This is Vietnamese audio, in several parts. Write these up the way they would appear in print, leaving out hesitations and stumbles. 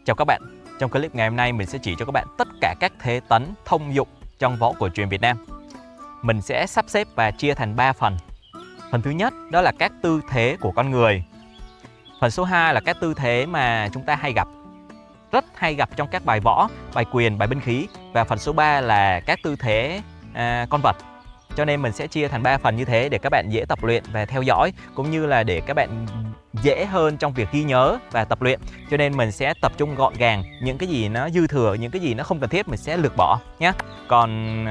Chào các bạn, trong clip ngày hôm nay mình sẽ chỉ cho các bạn tất cả các thế tấn thông dụng trong võ cổ truyền Việt Nam. Mình sẽ sắp xếp và chia thành 3 phần. Phần thứ nhất đó là các tư thế của con người. Phần số 2 là các tư thế mà chúng ta rất hay gặp trong các bài võ, bài quyền, bài binh khí. Và phần số 3 là các tư thế con vật. Cho nên mình sẽ chia thành 3 phần như thế để các bạn dễ tập luyện và theo dõi, cũng như là để các bạn dễ hơn trong việc ghi nhớ và tập luyện. Cho nên mình sẽ tập trung gọn gàng, những cái gì nó dư thừa, những cái gì nó không cần thiết mình sẽ lược bỏ nhé. Còn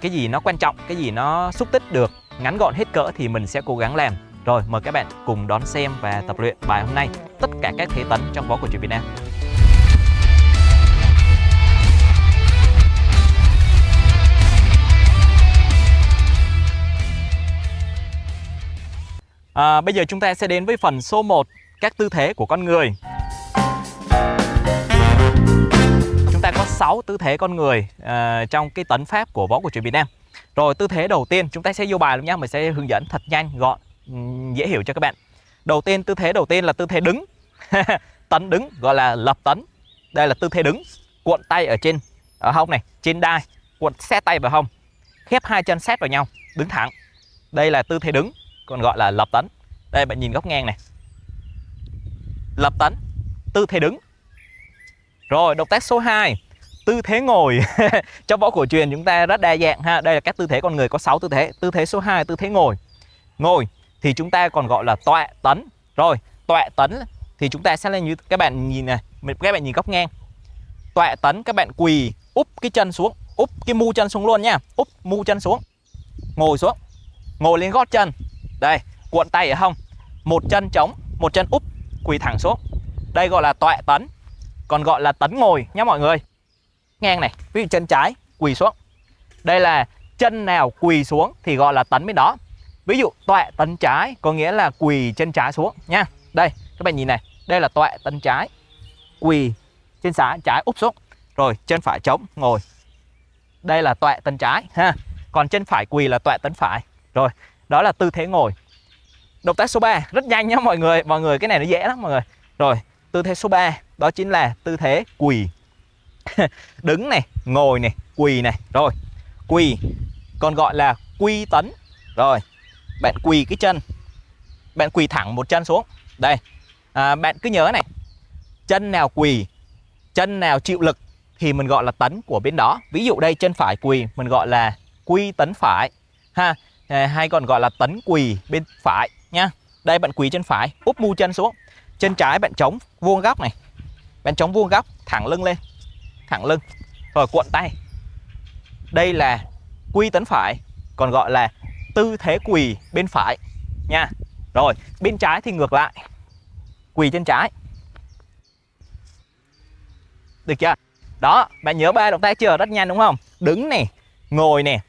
cái gì nó quan trọng, cái gì nó xúc tích được, ngắn gọn hết cỡ thì mình sẽ cố gắng làm. Rồi mời các bạn cùng đón xem và tập luyện bài hôm nay, tất cả các thế tấn trong võ cổ truyền Việt Nam. Bây giờ chúng ta sẽ đến với phần số 1, các tư thế của con người. Chúng ta có 6 tư thế con người trong cái tấn pháp của võ cổ truyền Việt Nam. Rồi tư thế đầu tiên chúng ta sẽ vô bài luôn nhé, mình sẽ hướng dẫn thật nhanh gọn, dễ hiểu cho các bạn. Tư thế đầu tiên là tư thế đứng. Tấn đứng gọi là lập tấn. Đây là tư thế đứng, cuộn tay ở hông này, trên đai, cuộn xét tay vào hông, khép hai chân sát vào nhau, đứng thẳng. Đây là tư thế đứng, còn gọi là lập tấn. Đây bạn nhìn góc ngang này, lập tấn, tư thế đứng. Rồi động tác số 2, tư thế ngồi. Trong võ cổ truyền chúng ta rất đa dạng ha. Đây là các tư thế con người có 6 tư thế. Tư thế số 2 tư thế ngồi. Ngồi thì chúng ta còn gọi là tọa tấn. Rồi tọa tấn thì chúng ta sẽ lên như các bạn nhìn này, các bạn nhìn góc ngang. Tọa tấn các bạn quỳ, úp cái chân xuống, úp cái mu chân xuống luôn nha, úp mu chân xuống, ngồi xuống, ngồi lên gót chân. Đây, cuộn tay ở hông, một chân trống, một chân úp, quỳ thẳng xuống. Đây gọi là tọa tấn, còn gọi là tấn ngồi nhé mọi người. Ngang này, ví dụ chân trái quỳ xuống, đây là chân nào quỳ xuống thì gọi là tấn bên đó. Ví dụ tọa tấn trái có nghĩa là quỳ chân trái xuống nha. Đây các bạn nhìn này, đây là tọa tấn trái, quỳ chân trái úp xuống, rồi chân phải trống ngồi. Đây là tọa tấn trái ha. Còn chân phải quỳ là tọa tấn phải. Rồi đó là tư thế ngồi. Động tác số 3 rất nhanh nhé mọi người. Mọi người cái này nó dễ lắm mọi người. Rồi tư thế số 3 đó chính là tư thế quỳ. Đứng này, ngồi này, quỳ này. Rồi quỳ còn gọi là quy tấn. Rồi bạn quỳ cái chân, bạn quỳ thẳng một chân xuống. Đây bạn cứ nhớ này, chân nào quỳ, chân nào chịu lực thì mình gọi là tấn của bên đó. Ví dụ đây chân phải quỳ mình gọi là quy tấn phải ha, hay còn gọi là tấn quỳ bên phải nha. Đây bạn quỳ chân phải, úp mu chân xuống. Chân trái bạn chống vuông góc này, bạn chống vuông góc, thẳng lưng lên, thẳng lưng, rồi cuộn tay. Đây là quy tấn phải, còn gọi là tư thế quỳ bên phải nha. Rồi bên trái thì ngược lại, quỳ chân trái. Được chưa? Đó, bạn nhớ 3 động tác chưa? Rất nhanh đúng không? Đứng nè, ngồi nè,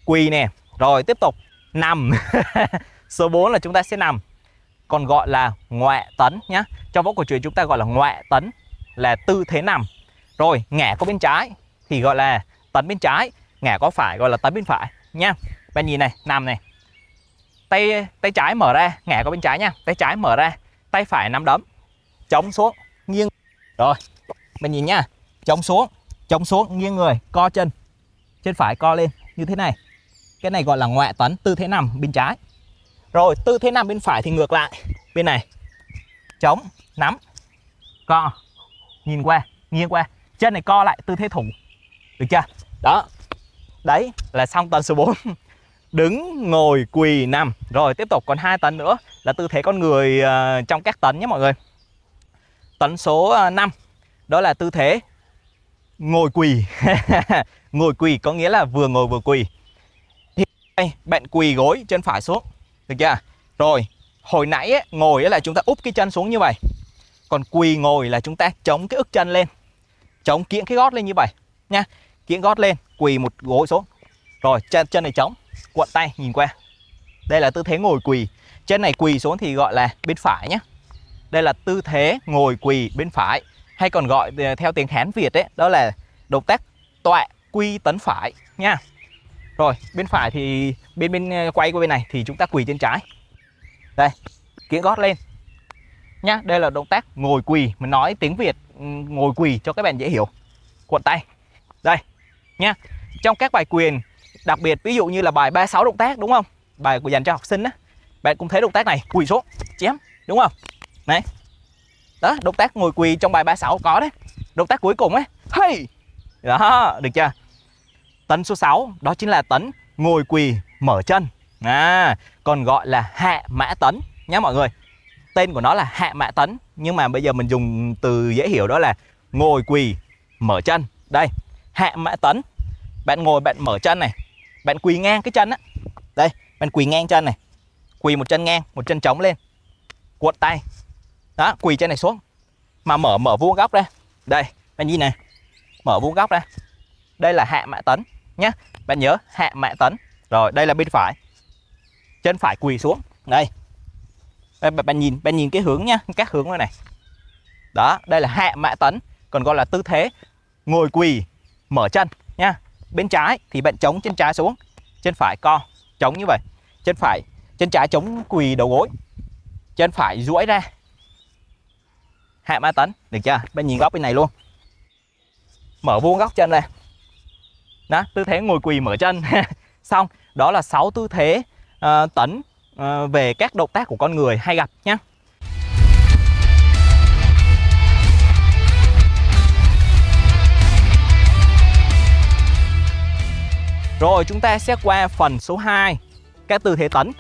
quỳ nè. Rồi tiếp tục nằm. Số 4 là chúng ta sẽ nằm, còn gọi là ngọa tấn nhá. Trong võ cổ truyền chúng ta gọi là ngọa tấn, là tư thế nằm. Rồi ngả có bên trái thì gọi là tấn bên trái, ngả có phải gọi là tấn bên phải nha. Bạn nhìn này, nằm này, tay trái mở ra, ngả có bên trái nha, tay trái mở ra, tay phải nắm đấm, chống xuống, nghiêng. Rồi bạn nhìn nha, chống xuống, nghiêng người, co chân, chân phải co lên như thế này. Cái này gọi là ngọa tấn, tư thế nằm bên trái. Rồi tư thế nằm bên phải thì ngược lại, bên này chống, nắm, co, nhìn qua, nghiêng qua, chân này co lại, tư thế thủ. Được chưa? Đó, đấy là xong tấn số 4. Đứng, ngồi, quỳ, nằm. Rồi tiếp tục còn 2 tấn nữa là tư thế con người trong các tấn nhé mọi người. Tấn số 5 đó là tư thế ngồi quỳ. Ngồi quỳ có nghĩa là vừa ngồi vừa quỳ. Thì đây, bạn quỳ gối chân phải xuống. Được chưa? Rồi hồi nãy ấy, ngồi ấy là chúng ta úp cái chân xuống như vậy. Còn quỳ ngồi là chúng ta chống cái ức chân lên, chống kiễng cái gót lên như vậy nha. Kiễng gót lên, quỳ một gối xuống. Rồi chân này chống, cuộn tay nhìn qua. Đây là tư thế ngồi quỳ. Chân này quỳ xuống thì gọi là bên phải nhé. Đây là tư thế ngồi quỳ bên phải, hay còn gọi theo tiếng Hán Việt ấy, đó là động tác tọa quy tấn phải nha. Rồi bên phải thì bên quay qua bên này thì chúng ta quỳ chân trái. Đây, kiễng gót lên, nhá. Đây là động tác ngồi quỳ, mình nói tiếng Việt ngồi quỳ cho các bạn dễ hiểu. Cuộn tay. Đây nha. Trong các bài quyền, đặc biệt ví dụ như là bài 36 động tác đúng không? Bài của dành cho học sinh á. Bạn cũng thấy động tác này, quỳ xuống, chém, đúng không? Này. Đó, động tác ngồi quỳ trong bài 36 có đấy. Động tác cuối cùng ấy, hey. Đó, được chưa? Tấn số 6 đó chính là tấn ngồi quỳ mở chân. Còn gọi là hạ mã tấn nhé mọi người. Tên của nó là hạ mã tấn, nhưng mà bây giờ mình dùng từ dễ hiểu đó là ngồi quỳ mở chân. Đây, hạ mã tấn. Bạn ngồi bạn mở chân này, bạn quỳ ngang cái chân á. Đây, bạn quỳ ngang chân này. Quỳ một chân ngang, một chân trống lên. Cuộn tay. Đó, quỳ chân này xuống. Mà mở vuông góc ra. Đây, bạn nhìn này. Mở vuông góc ra. Đây là hạ mã tấn nhé. Bạn nhớ hạ mã tấn. Rồi, đây là bên phải. Chân phải quỳ xuống. Đây. Bạn nhìn cái hướng nhá, các hướng này này. Đó, đây là hạ mã tấn, còn gọi là tư thế ngồi quỳ mở chân nha. Bên trái thì bạn chống chân trái xuống, chân phải co, chống như vậy. Chân trái chống quỳ đầu gối. Chân phải duỗi ra. Hạ mã tấn, được chưa? Bạn nhìn góc bên này luôn. Mở vuông góc chân ra. Đó, tư thế ngồi quỳ mở chân. Xong, đó là 6 tư thế tấn về các động tác của con người hay gặp nhé. Rồi chúng ta sẽ qua phần số 2, các tư thế tấn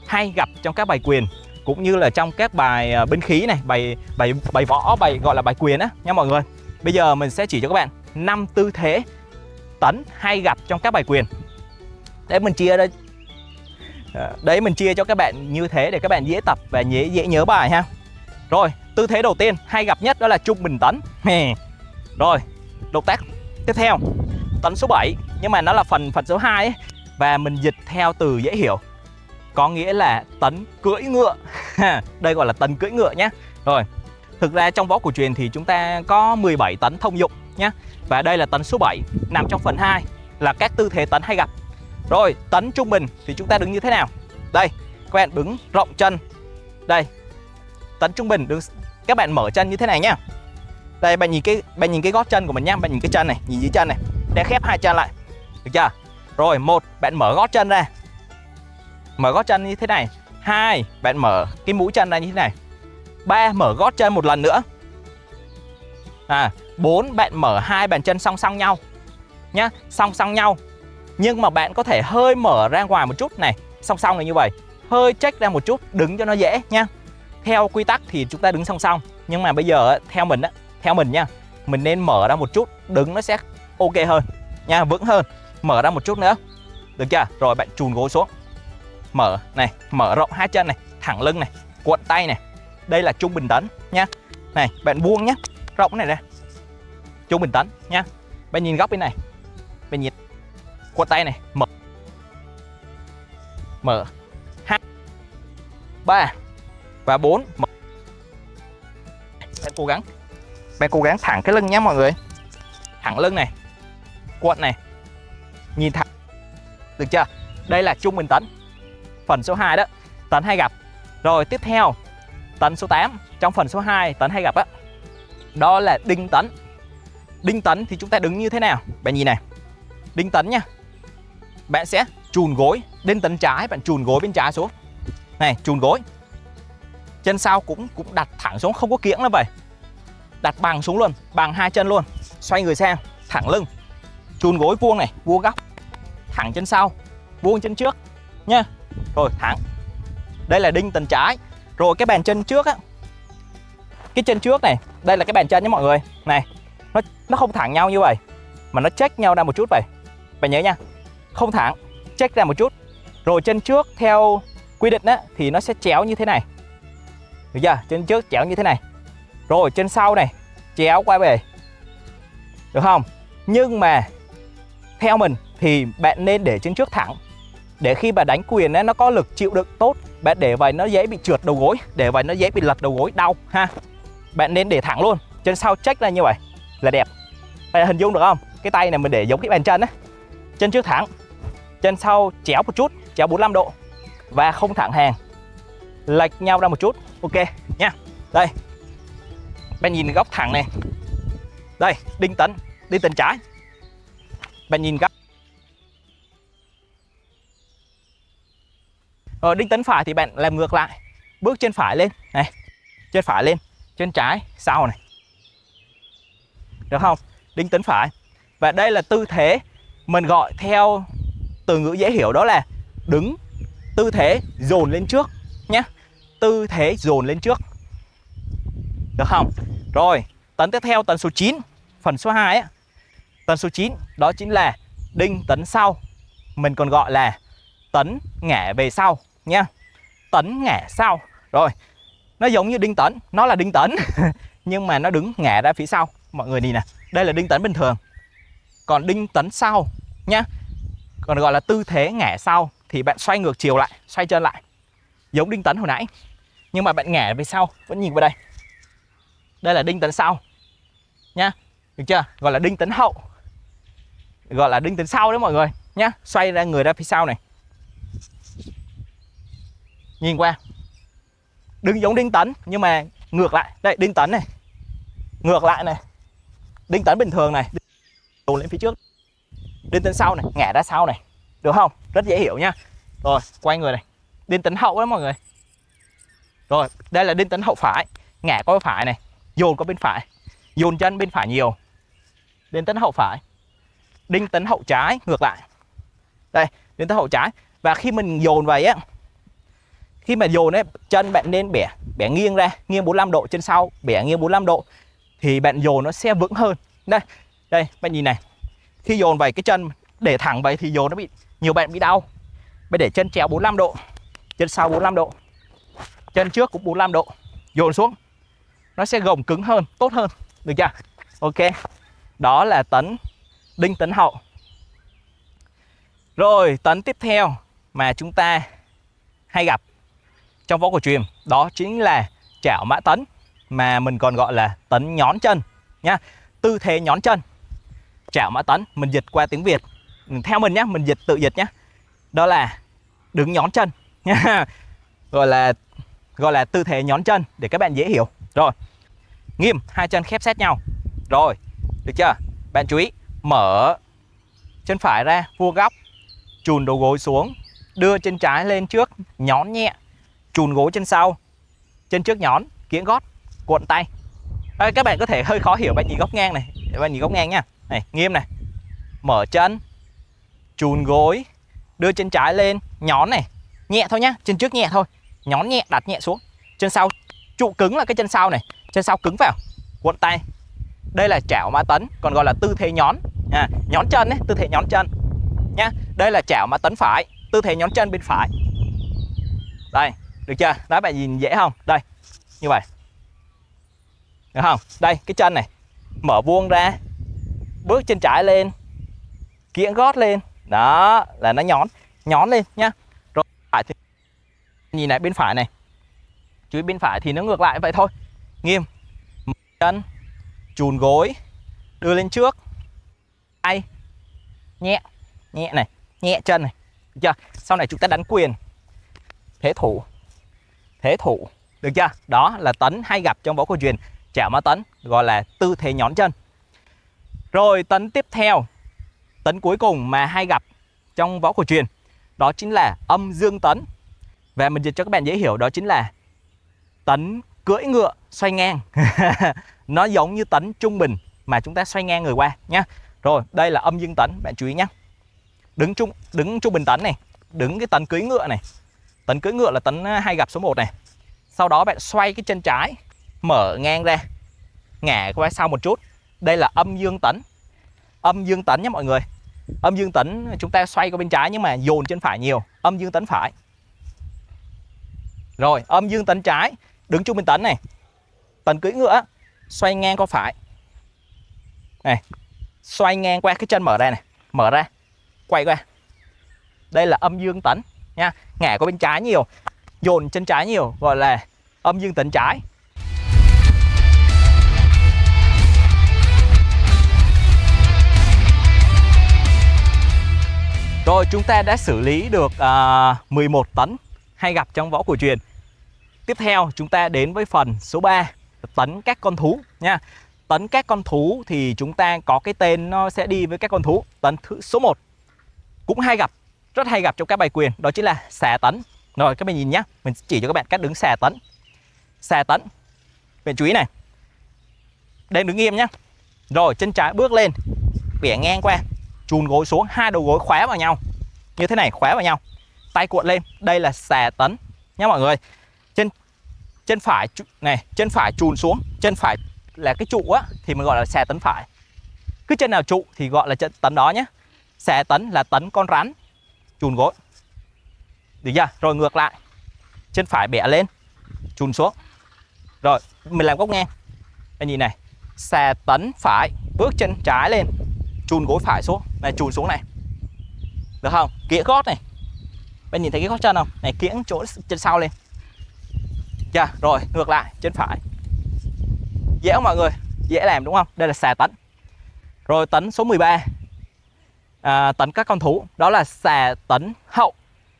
hay gặp trong các bài quyền cũng như là trong các bài binh khí này, bài võ, bài gọi là bài quyền á nha mọi người. Bây giờ mình sẽ chỉ cho các bạn 5 tư thế tấn hay gặp trong các bài quyền. Đấy mình chia cho các bạn như thế để các bạn dễ tập và dễ nhớ bài ha. Rồi, tư thế đầu tiên hay gặp nhất đó là trung bình tấn. Rồi, động tác tiếp theo tấn số 7, nhưng mà nó là phần số 2 ấy, và mình dịch theo từ dễ hiểu. Có nghĩa là tấn cưỡi ngựa. Đây gọi là tấn cưỡi ngựa nhé. Rồi, thực ra trong võ cổ truyền thì chúng ta có 17 tấn thông dụng nhé. Và đây là tấn số 7 nằm trong phần 2 là các tư thế tấn hay gặp. Rồi, tấn trung bình thì chúng ta đứng như thế nào? Đây, các bạn đứng rộng chân. Đây. Tấn trung bình đứng, các bạn mở chân như thế này nhá. Đây, bạn nhìn cái gót chân của mình nhá, bạn nhìn cái chân này, nhìn dưới chân này. Để khép hai chân lại. Được chưa? Rồi, 1, bạn mở gót chân ra. Mở gót chân như thế này. 2, bạn mở cái mũi chân ra như thế này. 3, mở gót chân một lần nữa. 4, bạn mở hai bàn chân song song nhau nhá, song song nhau. Nhưng mà bạn có thể hơi mở ra ngoài một chút này, song song này như vậy. Hơi chếch ra một chút, đứng cho nó dễ nhá. Theo quy tắc thì chúng ta đứng song song, nhưng mà bây giờ theo mình nha, mình nên mở ra một chút, đứng nó sẽ ok hơn nha, vững hơn. Mở ra một chút nữa. Được chưa? Rồi bạn chùn gối xuống. Mở này, mở rộng hai chân này, thẳng lưng này, cuộn tay này. Đây là trung bình tấn nha. Này, bạn buông nhé, rộng cái này ra. Trung bình tấn nha. Bạn nhìn góc bên này. Bạn nhìn cuộn tay này, mở 2, 3 và 4. Mở. Bạn cố gắng thẳng cái lưng nhé mọi người. Thẳng lưng này, cuộn này, nhìn thẳng. Được chưa? Đây là trung bình tấn. Phần số 2 đó, tấn hay gặp. Rồi tiếp theo, tấn số 8 trong phần số 2 tấn hay gặp á. Đó là đinh tấn. Đinh tấn thì chúng ta đứng như thế nào? Bạn nhìn này. Đinh tấn nha. Bạn sẽ chùn gối, đinh tấn trái bạn chùn gối bên trái xuống. Này, chùn gối. Chân sau cũng đặt thẳng xuống, không có kiễng nữa vậy. Đặt bằng xuống luôn, bằng hai chân luôn. Xoay người sang, thẳng lưng. Chùn gối vuông này, vuông góc. Thẳng chân sau, vuông chân trước nha. Rồi thẳng. Đây là đinh tấn trái. Rồi cái bàn chân trước á. Cái chân trước này, đây là cái bàn chân nhé mọi người. Này, nó không thẳng nhau như vậy, mà nó chếch nhau ra một chút vậy. Bạn nhớ nha. Không thẳng, chếch ra một chút. Rồi chân trước theo quy định á thì nó sẽ chéo như thế này. Được chưa? Chân trước chéo như thế này. Rồi chân sau này chéo qua về. Được không? Nhưng mà theo mình thì bạn nên để chân trước thẳng, để khi bà đánh quyền ấy, nó có lực chịu đựng tốt. Bạn để vậy nó dễ bị trượt đầu gối, để vậy nó dễ bị lật đầu gối, đau ha. Bạn nên để thẳng luôn, chân sau chếch ra như vậy là đẹp. Bạn hình dung được không? Cái tay này mình để giống cái bàn chân á. Chân trước thẳng, chân sau chéo một chút, chéo 45 độ và không thẳng hàng, lệch nhau ra một chút. Ok nha. Đây, bạn nhìn góc thẳng này. Đây, đinh tấn trái. Bạn nhìn góc. Rồi đinh tấn phải thì bạn làm ngược lại. Bước chân phải lên này, chân phải lên, chân trái sau này. Được không? Đinh tấn phải. Và đây là tư thế mình gọi theo từ ngữ dễ hiểu, đó là đứng, tư thế dồn lên trước nhé. Tư thế dồn lên trước. Được không? Rồi, tấn tiếp theo, tấn số 9, phần số 2 á. Tấn số 9 đó chính là đinh tấn sau. Mình còn gọi là tấn ngả về sau nha. Tấn ngả sau. Rồi, nó giống như đinh tấn, nó là đinh tấn nhưng mà nó đứng ngả ra phía sau. Mọi người nhìn nè, đây là đinh tấn bình thường. Còn đinh tấn sau nhá, còn gọi là tư thế ngả sau, thì bạn xoay ngược chiều lại, xoay chân lại, giống đinh tấn hồi nãy, nhưng mà bạn ngả về sau. Vẫn nhìn vào đây, đây là đinh tấn sau nhá, được chưa? Gọi là đinh tấn hậu, gọi là đinh tấn sau đấy mọi người nhá. Xoay ra người ra phía sau này, nhìn qua đứng giống đinh tấn nhưng mà ngược lại. Đây, đinh tấn này, ngược lại này, đinh tấn bình thường này, đổ lên phía trước, đinh tấn sau này, ngả ra sau này. Được không? Rất dễ hiểu nha. Rồi, quay người này, đinh tấn hậu đó mọi người. Rồi, đây là đinh tấn hậu phải, ngả qua bên phải này, dồn qua bên phải, dồn chân bên phải nhiều. Đinh tấn hậu phải. Đinh tấn hậu trái ngược lại. Đây, đinh tấn hậu trái. Và khi mình dồn vậy á, khi mà dồn ấy, chân bạn nên bẻ nghiêng ra, nghiêng 45 độ, chân sau bẻ nghiêng 45 độ thì bạn dồn nó sẽ vững hơn. Đây, bạn nhìn này. Khi dồn vậy cái chân để thẳng vậy thì dồn nó bị, nhiều bạn bị đau. Bạn để chân chéo 45 độ, chân sau 45 độ, chân trước cũng 45 độ, dồn xuống nó sẽ gồng cứng hơn, tốt hơn. Được chưa? Ok. Đó là đinh tấn hậu. Rồi, tấn tiếp theo mà chúng ta hay gặp trong võ cổ truyền đó chính là chảo mã tấn, mà mình còn gọi là tấn nhón chân nhá. Tư thế nhón chân, chảo mã tấn, mình dịch qua tiếng Việt theo mình nhá, mình tự dịch nhá, đó là đứng nhón chân nhá. Gọi là tư thế nhón chân để các bạn dễ hiểu. Rồi, nghiêm, hai chân khép sát nhau. Rồi, được chưa? Bạn chú ý mở chân phải ra vuông góc, chùn đầu gối xuống, đưa chân trái lên trước, nhón nhẹ, chùn gối chân sau, chân trước nhón, kiễng gót, cuộn tay. Các bạn có thể hơi khó hiểu, bạn nhìn góc ngang này, bạn nhìn góc ngang nha. Này, nghiêm này, mở chân, chùn gối, đưa chân trái lên, nhón này, nhẹ thôi nhá, chân trước nhẹ thôi, nhón nhẹ, đặt nhẹ xuống, chân sau trụ cứng là cái chân sau này, chân sau cứng vào, cuộn tay. Đây là chảo mã tấn, còn gọi là tư thế nhón, nhón chân đấy, tư thế nhón chân nhá. Đây là chảo mã tấn phải, tư thế nhón chân bên phải. Đây, được chưa? Đó, bạn nhìn dễ không? Đây, như vậy, được không? Đây, cái chân này mở vuông ra, bước chân trái lên, kiễng gót lên, đó là nó nhón lên nhá. Rồi phải thì nhìn lại bên phải này, chú ý bên phải thì nó ngược lại vậy thôi. Nghiêm, mở chân, chùn gối, đưa lên trước, tay nhẹ này, nhẹ chân này, được chưa? Sau này chúng ta đánh quyền, thế thủ, được chưa? Đó là tấn hay gặp trong võ cổ truyền, chảo mã tấn, gọi là tư thế nhón chân. Rồi, tấn tiếp theo, tấn cuối cùng mà hay gặp trong võ cổ truyền đó chính là âm dương tấn. Và mình dịch cho các bạn dễ hiểu, đó chính là tấn cưỡi ngựa xoay ngang. Nó giống như tấn trung bình mà chúng ta xoay ngang người qua nhá. Rồi, đây là âm dương tấn, bạn chú ý nhé. Đứng trung bình tấn này, đứng cái tấn cưỡi ngựa này. Tấn cưỡi ngựa là tấn hay gặp số 1 này. Sau đó bạn xoay cái chân trái, mở ngang ra, ngả qua sau một chút. Đây là âm dương tấn. Âm dương tấn nhé mọi người. Âm dương tấn chúng ta xoay qua bên trái nhưng mà dồn chân phải nhiều, âm dương tấn phải. Rồi, âm dương tấn trái, đứng trung bình tấn này, tấn cưỡi ngựa, xoay ngang qua phải này, xoay ngang qua cái chân mở ra này, mở ra, quay qua. Đây là âm dương tấn nha, ngả qua bên trái nhiều, dồn chân trái nhiều, gọi là âm dương tấn trái. Rồi, chúng ta đã xử lý được 11 tấn hay gặp trong võ cổ truyền. Tiếp theo chúng ta đến với phần số 3, tấn các con thú nha. Tấn các con thú thì chúng ta có cái tên nó sẽ đi với các con thú. Tấn số 1 cũng hay gặp, rất hay gặp trong các bài quyền, đó chính là xà tấn. Rồi các bạn nhìn nhé, mình chỉ cho các bạn cách đứng xà tấn. Xà tấn, bạn chú ý này, đang đứng im nhé. Rồi chân trái bước lên, bẻ ngang qua, chùn gối xuống, hai đầu gối khóa vào nhau như thế này, khóa vào nhau, tay cuộn lên, đây là xà tấn nhé mọi người. Chân phải này, chân phải chùn xuống, chân phải là cái trụ á thì mình gọi là xà tấn phải. Cứ chân nào trụ thì gọi là chân tấn đó nhé. Xà tấn là tấn con rắn, chùn gối. Được chưa? Rồi ngược lại, chân phải bẻ lên, chùn xuống. Rồi mình làm góc ngang. Anh nhìn này, xà tấn phải, bước chân trái lên, chùn gối phải xuống, này chùn xuống này. Được không? Kĩa gót này. Bạn nhìn thấy cái gót chân không? Này kiễng chỗ chân sau lên. Chưa? Rồi ngược lại, chân phải. Dễ không mọi người? Dễ làm đúng không? Đây là xà tấn. Rồi tấn số 13, tấn các con thú, đó là xà tấn hậu,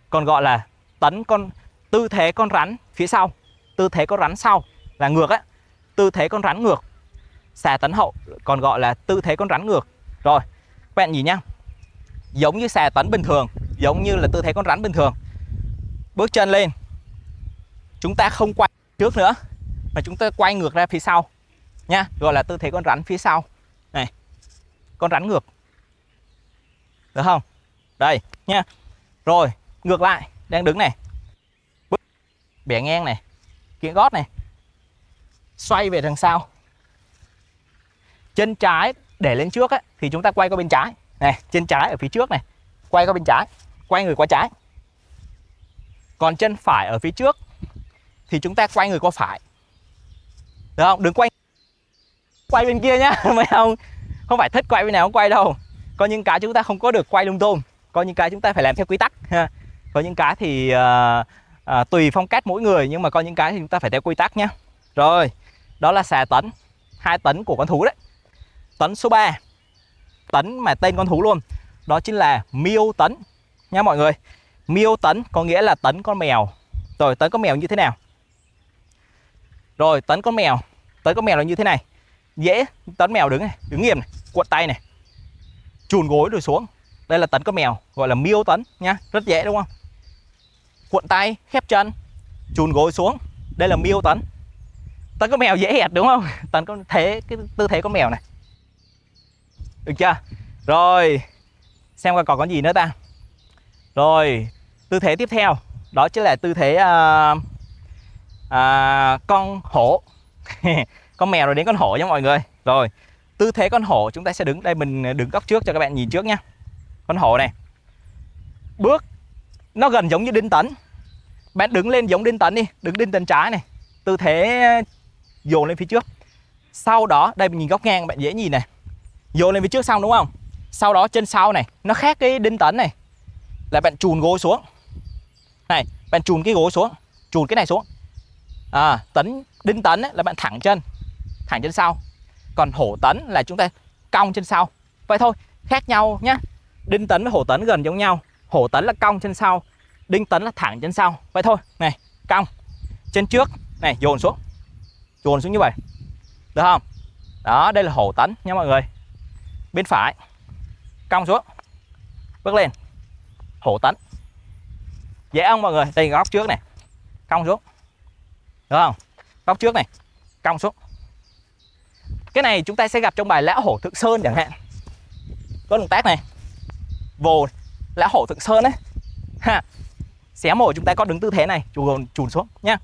còn gọi là tấn con tư thế con rắn phía sau. Tư thế con rắn sau là ngược á, tư thế con rắn ngược. Xà tấn hậu còn gọi là tư thế con rắn ngược. Rồi các bạn nhìn nhá, giống như xà tấn bình thường, giống như là tư thế con rắn bình thường. Bước chân lên, chúng ta không quay trước nữa mà chúng ta quay ngược ra phía sau nha, gọi là tư thế con rắn phía sau này, con rắn ngược. Được không? Đây nha. Rồi ngược lại, đang đứng này, bước bẻ ngang này, kiễng gót này, xoay về đằng sau, chân trái để lên trước ấy, thì chúng ta quay qua bên trái này, chân trái ở phía trước này, quay qua bên trái, quay người qua trái. Còn chân phải ở phía trước thì chúng ta quay người qua phải. Được không? Đừng quay bên kia nhá. Mấy ông không phải thích quay bên nào không quay đâu. Có những cái chúng ta không có được quay lung tung, có những cái chúng ta phải làm theo quy tắc ha. Có những cái thì tùy phong cách mỗi người, nhưng mà có những cái thì chúng ta phải theo quy tắc nhé. Rồi, đó là xà tấn, 2 tấn của con thú đấy. Tấn số 3, tấn mà tên con thú luôn, đó chính là miêu tấn nha mọi người. Miêu tấn có nghĩa là tấn con mèo. Rồi tấn con mèo như thế nào? Rồi tấn con mèo là như thế này. Dễ, tấn mèo đứng này, đứng nghiêm này, cuộn tay này, chùn gối rồi xuống. Đây là tấn con mèo, gọi là miêu tấn nhá, rất dễ đúng không? Cuộn tay, khép chân, chùn gối xuống, đây là miêu tấn. Tấn con mèo dễ hệt đúng không? Tấn con thế, cái tư thế con mèo này. Được chưa? Rồi, xem coi còn có gì nữa ta. Rồi, tư thế tiếp theo, đó chính là tư thế con hổ. Con mèo rồi đến con hổ nha mọi người. Rồi, tư thế con hổ chúng ta sẽ đứng đây, mình đứng góc trước cho các bạn nhìn trước nhá. Con hổ này, bước nó gần giống như Đinh Tấn. Bạn đứng lên giống Đinh Tấn đi, đứng Đinh Tấn trái này, tư thế dồn lên phía trước. Sau đó, đây mình nhìn góc ngang bạn dễ nhìn này, dồn lên phía trước xong đúng không? Sau đó chân sau này, nó khác cái Đinh Tấn này, là bạn chùn gối xuống. Này, bạn chùn cái gối xuống, chùn cái này xuống. Đinh Tấn ấy, là bạn thẳng chân sau. Còn hổ tấn là chúng ta cong chân sau. Vậy thôi, khác nhau nhá. Đinh Tấn với hổ tấn gần giống nhau. Hổ tấn là cong chân sau, Đinh Tấn là thẳng chân sau. Vậy thôi, này, cong chân trước, này dồn xuống như vậy. Được không? Đó, đây là hổ tấn nha mọi người. Bên phải, cong xuống, bước lên, hổ tấn. Dễ không mọi người? Đây góc trước này, cong xuống. Được không? Góc trước này, cong xuống. Cái này chúng ta sẽ gặp trong bài Lão Hổ Thượng Sơn chẳng hạn. Có động tác này, vồ Lão Hổ Thượng Sơn đấy ha. Xé mổ chúng ta có đứng tư thế này, chùn xuống nhá.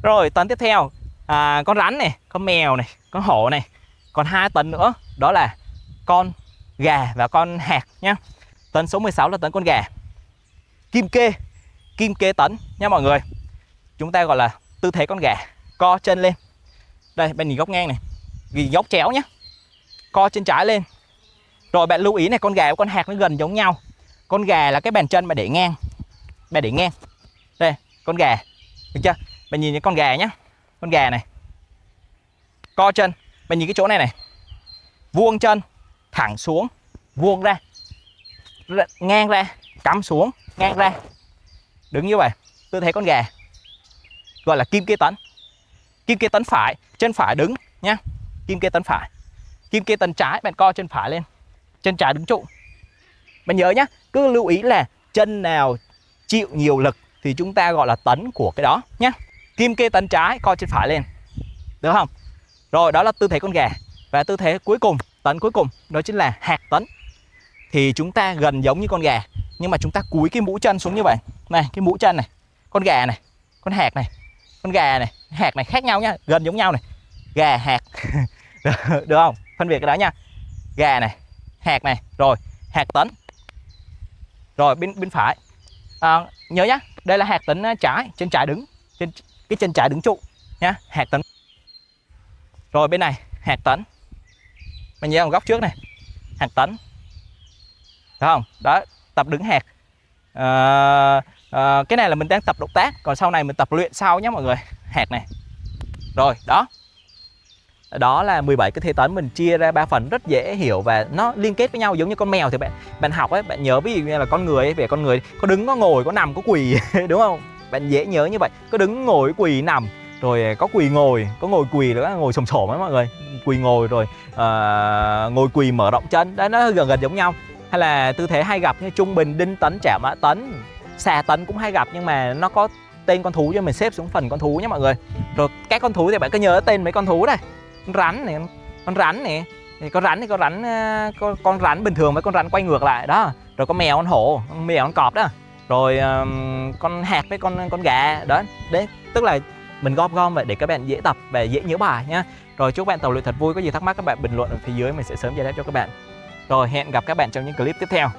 Rồi tấn tiếp theo, con rắn này, con mèo này, con hổ này. Còn 2 tấn nữa, đó là con gà và con hạc nhá. Tấn số 16 là tấn con gà. Kim kê tấn nha mọi người. Chúng ta gọi là tư thế con gà, co chân lên. Đây, bạn nhìn góc ngang này, ghi góc chéo nhé, co chân trái lên. Rồi bạn lưu ý này, con gà và con hạc nó gần giống nhau. Con gà là cái bàn chân mà để ngang, đây, con gà, được chưa? Bạn nhìn những con gà nhé, con gà này, co chân, bạn nhìn cái chỗ này này, vuông chân, thẳng xuống, vuông ra, ngang ra, cắm xuống, ngang ra, đứng như vậy, tư thế con gà. gọi là kim kê tấn. Kim kê tấn phải, chân phải đứng nhá. Kim kê tấn phải. Kim kê tấn trái, bạn co chân phải lên, chân trái đứng trụ. Bạn nhớ nhá, cứ lưu ý là chân nào chịu nhiều lực thì chúng ta gọi là tấn của cái đó nhá. Kim kê tấn trái, co chân phải lên, được không? Rồi, đó là tư thế con gà. Và tư thế cuối cùng, tấn cuối cùng, đó chính là hạc tấn. Thì chúng ta gần giống như con gà, nhưng mà chúng ta cúi cái mũi chân xuống như vậy. Này, cái mũi chân này, con gà này, con hạc này, con gà này, hạc này khác nhau nhá, gần giống nhau này. Gà, hạc. Được không? Phân biệt cái đó nha. Gà này, hạc này, rồi hạc tấn. Rồi bên phải. Nhớ nhá, đây là hạc tấn trái, chân trái đứng, cái chân trái đứng trụ nhá, hạc tấn. Rồi bên này, hạc tấn. Mình nhớ góc trước này, hạc tấn. Được không? Đó, tập đứng hạc. Cái này là mình đang tập động tác, còn sau này mình tập luyện sau nhé mọi người. Hạc này. Rồi, đó. Đó là 17 cái thế tấn mình chia ra 3 phần rất dễ hiểu và nó liên kết với nhau giống như con mèo. Thì bạn học ấy, bạn nhớ ví dụ như là con người ấy, về con người có đứng, có ngồi, có nằm, có quỳ đúng không? Bạn dễ nhớ như vậy. Có đứng, ngồi, quỳ, nằm, rồi có quỳ ngồi, có ngồi quỳ nữa, ngồi xổm xổm ấy mọi người. Quỳ ngồi rồi ngồi quỳ mở rộng chân. Đó, nó gần gần giống nhau. Hay là tư thế hay gặp như trung bình, đinh tấn, chả mã tấn, xà tấn cũng hay gặp, nhưng mà nó có tên con thú cho mình xếp xuống phần con thú nhé mọi người. Rồi các con thú thì bạn cứ nhớ tên mấy con thú này. Con rắn này, con rắn này, con rắn bình thường với con rắn quay ngược lại đó. Rồi con mèo, con hổ, con mèo, con cọp đó. Rồi con hạc với con gà đó. Đấy, tức là mình gom vậy để các bạn dễ tập và dễ nhớ bài nhá. Rồi chúc bạn tập luyện thật vui. Có gì thắc mắc các bạn bình luận ở phía dưới, mình sẽ sớm giải đáp cho các bạn. Rồi hẹn gặp các bạn trong những clip tiếp theo.